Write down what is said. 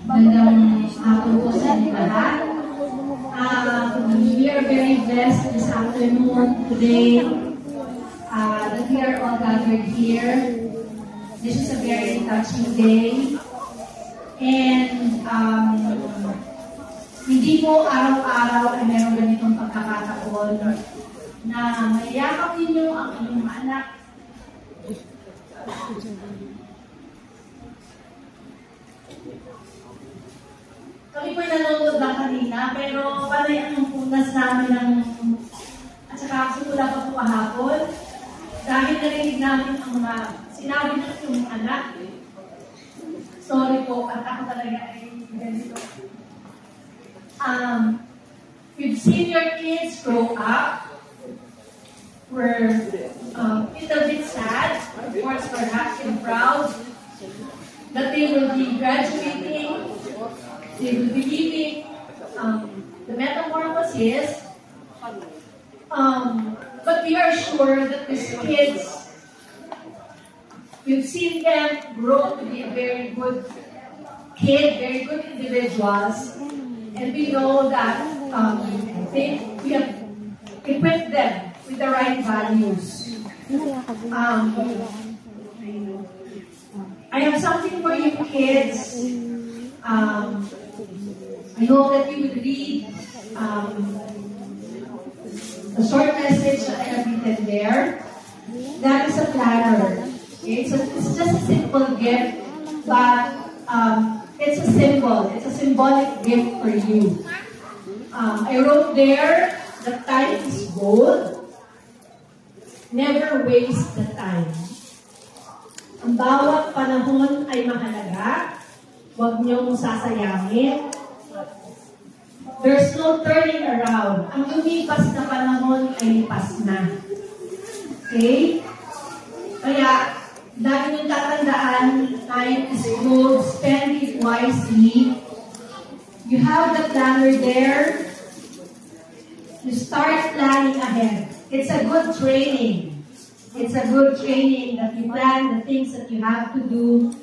Magandang hapon po sa inyo lahat. We are very blessed this afternoon, today, that we are all gathered here. This is a very touching day. And hindi po araw-araw ay meron ganitong pagkakataon na mayakap ninyo ang inyong anak. Kami po'y nanonood lang kanina, pero panay ang punas namin at saka simula pa po kahapon. Dahil narinig namin ang mga sinabi ng inyong anak. Sorry po, at ako talaga ay ganito. We've seen your kids grow up. We're a little bit sad, of course, we're happy and proud that they will be graduating, they will be leaving the metamorphosis, but we are sure that these kids, we've seen them grow to be a very good kid, very good individuals, and we know that we have equipped them with the right values. I have something for you kids. I hope that you will read the short message that I have written there. That is a planner. Okay? So it's just a simple gift, but it's a symbol. It's a symbolic gift for you. I wrote there, the time is gold. Never waste the time. Ang bawat panahon ay mahalaga. Huwag niyong sasayangin. There's no turning around. Ang lumipas na panahon ay lipas na. Okay? Kaya, dahil yung tatandaan, time is gold, spend it wisely. You have the planner there. You start planning ahead. It's a good training. It's a good training that you plan the things that you have to do